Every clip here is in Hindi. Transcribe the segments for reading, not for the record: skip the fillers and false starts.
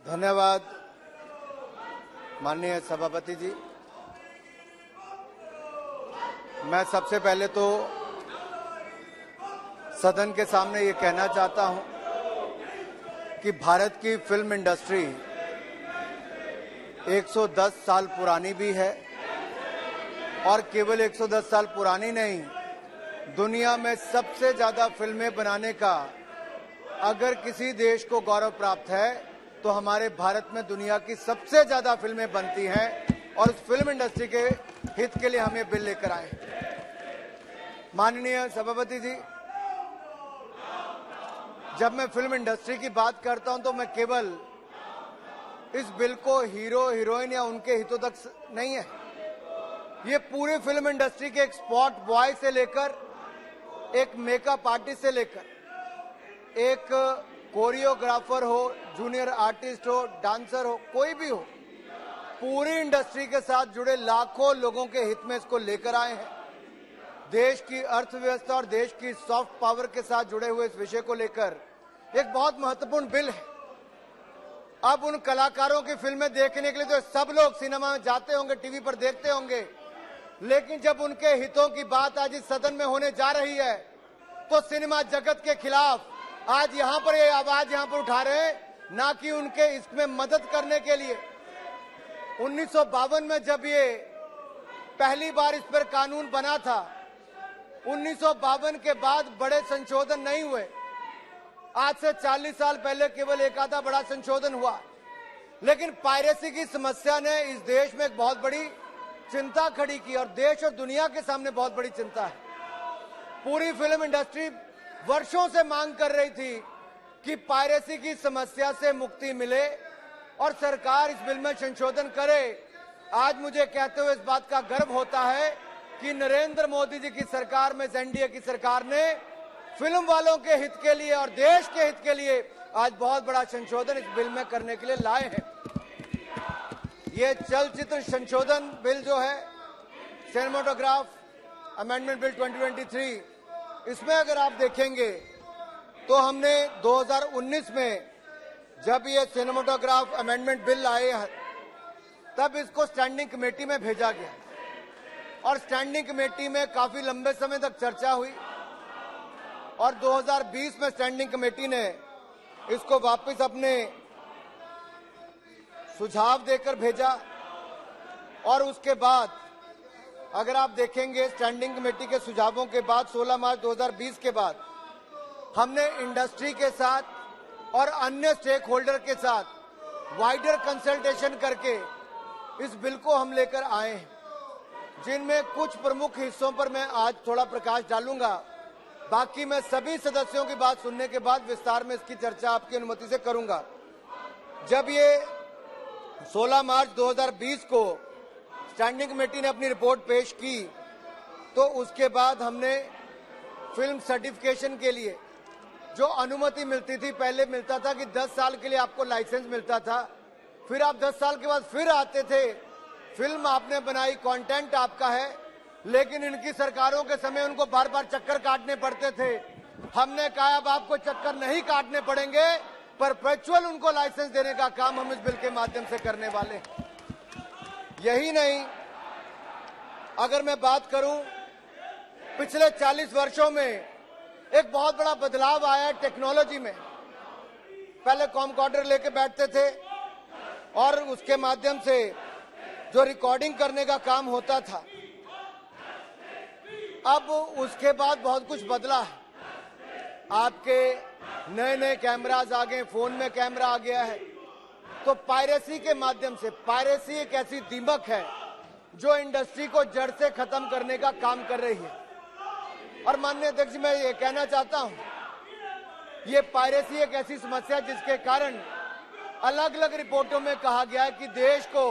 धन्यवाद माननीय सभापति जी। मैं सबसे पहले तो सदन के सामने ये कहना चाहता हूं कि भारत की फिल्म इंडस्ट्री 110 साल पुरानी भी है और केवल 110 साल पुरानी नहीं, दुनिया में सबसे ज्यादा फिल्में बनाने का अगर किसी देश को गौरव प्राप्त है तो हमारे भारत में दुनिया की सबसे ज्यादा फिल्में बनती हैं और उस फिल्म इंडस्ट्री के हित के लिए हमें बिल लेकर आए। माननीय सभापति जी, जब मैं फिल्म इंडस्ट्री की बात करता हूं तो मैं केवल इस बिल को हीरो हीरोइन या उनके हितों तक नहीं है, ये पूरी फिल्म इंडस्ट्री के एक स्पॉट बॉय से लेकर एक मेकअप आर्टिस्ट से लेकर एक कोरियोग्राफर हो, जूनियर आर्टिस्ट हो, डांसर हो, कोई भी हो, पूरी इंडस्ट्री के साथ जुड़े लाखों लोगों के हित में इसको लेकर आए हैं। देश की अर्थव्यवस्था और देश की सॉफ्ट पावर के साथ जुड़े हुए इस विषय को लेकर एक बहुत महत्वपूर्ण बिल है। अब उन कलाकारों की फिल्में देखने के लिए तो सब लोग सिनेमा में जाते होंगे, टीवी पर देखते होंगे, लेकिन जब उनके हितों की बात आज इस सदन में होने जा रही है तो सिनेमा जगत के खिलाफ आज यहां पर ये आवाज यहां पर उठा रहे हैं, ना कि उनके इसमें मदद करने के लिए। 1952 में जब ये पहली बार इस पर कानून बना था, 1952 के बाद बड़े संशोधन नहीं हुए। आज से 40 साल पहले केवल एक आधा बड़ा संशोधन हुआ, लेकिन पायरेसी की समस्या ने इस देश में एक बहुत बड़ी चिंता खड़ी की और देश और दुनिया के सामने बहुत बड़ी चिंता है। पूरी फिल्म इंडस्ट्री वर्षों से मांग कर रही थी कि पायरेसी की समस्या से मुक्ति मिले और सरकार इस बिल में संशोधन करे। आज मुझे कहते हुए इस बात का गर्व होता है कि नरेंद्र मोदी जी की सरकार में, एनडीए की सरकार ने फिल्म वालों के हित के लिए और देश के हित के लिए आज बहुत बड़ा संशोधन इस बिल में करने के लिए लाए हैं। ये चलचित्र संशोधन बिल जो है, सिनेमेटोग्राफ अमेंडमेंट बिल 2023, इसमें अगर आप देखेंगे तो हमने 2019 में जब ये सिनेमेटोग्राफ अमेंडमेंट बिल आए तब इसको स्टैंडिंग कमेटी में भेजा गया और स्टैंडिंग कमेटी में काफी लंबे समय तक चर्चा हुई और 2020 में स्टैंडिंग कमेटी ने इसको वापस अपने सुझाव देकर भेजा और उसके बाद अगर आप देखेंगे स्टैंडिंग कमेटी के सुझावों के बाद 16 मार्च 2020 के बाद हमने इंडस्ट्री के साथ और अन्य स्टेक होल्डर के साथ वाइडर कंसल्टेशन करके इस बिल को हम लेकर आए हैं, जिनमें कुछ प्रमुख हिस्सों पर मैं आज थोड़ा प्रकाश डालूंगा। बाकी मैं सभी सदस्यों की बात सुनने के बाद विस्तार में इसकी चर्चा आपकी अनुमति से करूंगा। जब ये 16 मार्च 2020 को स्टैंडिंग कमेटी ने अपनी रिपोर्ट पेश की तो उसके बाद हमने फिल्म सर्टिफिकेशन के लिए जो अनुमति मिलती थी, पहले मिलता था कि 10 साल के लिए आपको लाइसेंस मिलता था, फिर आप 10 साल के बाद फिर आते थे, फिल्म आपने बनाई, कंटेंट आपका है, लेकिन इनकी सरकारों के समय उनको बार बार चक्कर काटने पड़ते थे। हमने कहा अब आपको चक्कर नहीं काटने पड़ेंगे, परपेचुअल उनको लाइसेंस देने का काम हम इस बिल के माध्यम से करने वाले हैं। यही नहीं, अगर मैं बात करूं, पिछले 40 वर्षों में एक बहुत बड़ा बदलाव आया है टेक्नोलॉजी में। पहले कॉमकॉर्डर लेके बैठते थे और उसके माध्यम से जो रिकॉर्डिंग करने का काम होता था, अब उसके बाद बहुत कुछ बदला है। आपके नए नए कैमराज आ गए, फोन में कैमरा आ गया है, तो पायरेसी के माध्यम से, पायरेसी एक ऐसी दीमक है जो इंडस्ट्री को जड़ से खत्म करने का काम कर रही है। और माननीय अध्यक्ष जी, मैं ये कहना चाहता हूं, ये पायरेसी एक ऐसी समस्या जिसके कारण अलग अलग रिपोर्टों में कहा गया है कि देश को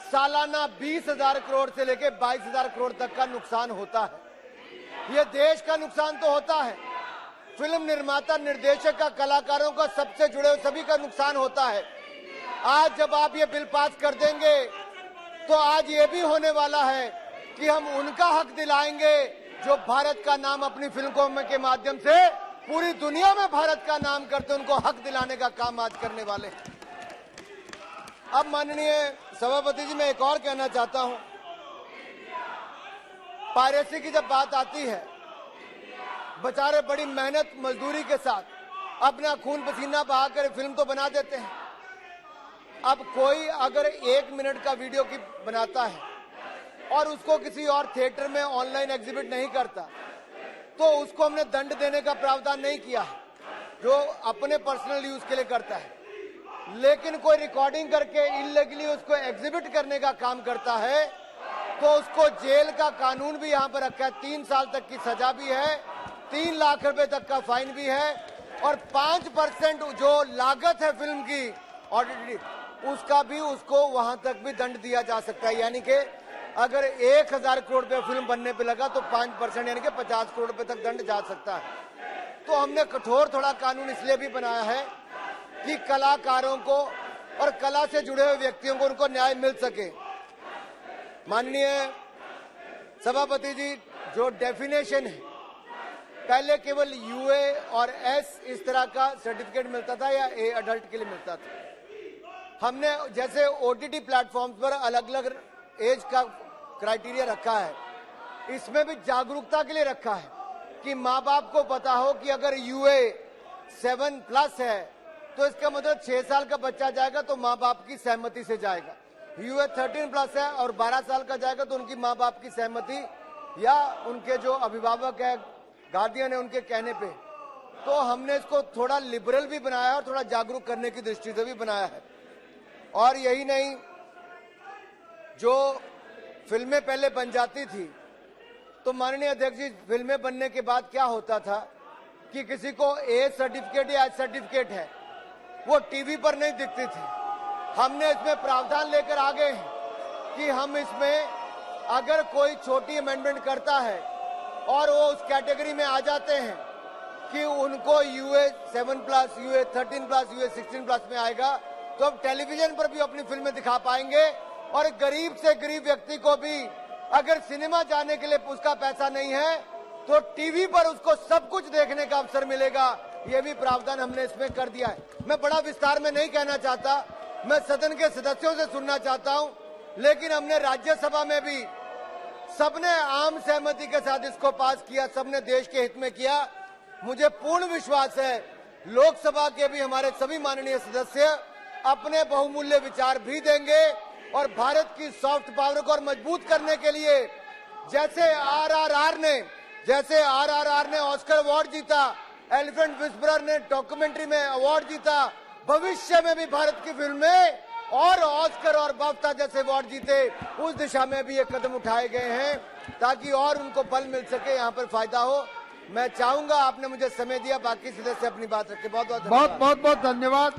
सालाना 20,000 करोड़ से लेकर 22,000 करोड़ तक का नुकसान होता है। ये देश का नुकसान तो होता है, फिल्म निर्माता, निर्देशक का, कलाकारों का, सबसे जुड़े हुए सभी का नुकसान होता है। आज जब आप ये बिल पास कर देंगे तो आज ये भी होने वाला है कि हम उनका हक दिलाएंगे जो भारत का नाम अपनी फिल्मों के माध्यम से पूरी दुनिया में भारत का नाम करते, उनको हक दिलाने का काम आज करने वाले हैं। अब माननीय सभापति जी, मैं एक और कहना चाहता हूं। पायरेसी की जब बात आती है, बेचारे बड़ी मेहनत मजदूरी के साथ अपना खून पसीना बहाकर फिल्म तो बना देते हैं। अब कोई अगर 1 मिनट का वीडियो क्लिप बनाता है और उसको किसी और थिएटर में ऑनलाइन एग्जिबिट नहीं करता, तो उसको हमने दंड देने का प्रावधान नहीं किया है, जो अपने पर्सनल यूज के लिए करता है। लेकिन कोई रिकॉर्डिंग करके इलीगली उसको एग्जिबिट करने का काम करता है, तो उसको जेल का कानून भी यहाँ पर रखा है। 3 साल तक की सजा भी है, 3 लाख रुपए तक का फाइन भी है, और 5% जो लागत है फिल्म की ऑडिटरी, उसका भी उसको वहां तक भी दंड दिया जा सकता है। यानी कि अगर 1000 करोड़ रुपए फिल्म बनने पे लगा तो 5% यानी कि 50 करोड़ रुपए तक दंड जा सकता है। तो हमने कठोर थोड़ा कानून इसलिए भी बनाया है कि कलाकारों को और कला से जुड़े हुए व्यक्तियों को उनको न्याय मिल सके। माननीय सभापति जी, जो डेफिनेशन है, पहले केवल यूए और एस इस तरह का सर्टिफिकेट मिलता था या ए अडल्ट के लिए मिलता था। हमने जैसे ओटीटी प्लेटफॉर्म्स पर अलग अलग एज का क्राइटेरिया रखा है, इसमें भी जागरूकता के लिए रखा है कि माँ बाप को पता हो कि अगर यूए 7+ है तो इसका मतलब 6 साल का बच्चा जाएगा तो माँ बाप की सहमति से जाएगा। यूए 13+ है और 12 साल का जाएगा तो उनकी माँ बाप की सहमति या उनके जो अभिभावक है, गार्डियन है, उनके कहने पे। तो हमने इसको थोड़ा लिबरल भी बनाया है और थोड़ा जागरूक करने की दृष्टि से भी बनाया है। और यही नहीं, जो फिल्में पहले बन जाती थी तो माननीय अध्यक्ष जी, फिल्में बनने के बाद क्या होता था कि किसी को ए सर्टिफिकेट या एच सर्टिफिकेट है, वो टीवी पर नहीं दिखती थी। हमने इसमें प्रावधान लेकर आ गए हैं कि हम इसमें अगर कोई छोटी अमेंडमेंट करता है और वो उस कैटेगरी में आ जाते हैं कि उनको यूए 7+, यूए 13+, यूए 16+ में आएगा, तो अब टेलीविजन पर भी अपनी फिल्में दिखा पाएंगे। और गरीब से गरीब व्यक्ति को भी अगर सिनेमा जाने के लिए उसका पैसा नहीं है तो टीवी पर उसको सब कुछ देखने का अवसर मिलेगा। ये भी प्रावधान हमने इसमें कर दिया है। मैं बड़ा विस्तार में नहीं कहना चाहता, मैं सदन के सदस्यों से सुनना चाहता हूं, लेकिन हमने राज्यसभा में भी सबने आम सहमति के साथ इसको पास किया, सबने देश के हित में किया। मुझे पूर्ण विश्वास है लोकसभा के भी हमारे सभी माननीय सदस्य अपने बहुमूल्य विचार भी देंगे और भारत की सॉफ्ट पावर को और मजबूत करने के लिए जैसे आरआरआर ने ऑस्कर अवार्ड जीता, एलिफेंट विस्परर ने डॉक्यूमेंट्री में अवार्ड जीता, भविष्य में भी भारत की फिल्में और ऑस्कर और बाफ्टा जैसे अवार्ड जीते, उस दिशा में भी ये कदम उठाए गए हैं ताकि और उनको बल मिल सके, यहाँ पर फायदा हो। मैं चाहूंगा, आपने मुझे समय दिया, बाकी सदस्य अपनी बात रखें। बहुत बहुत धन्यवाद।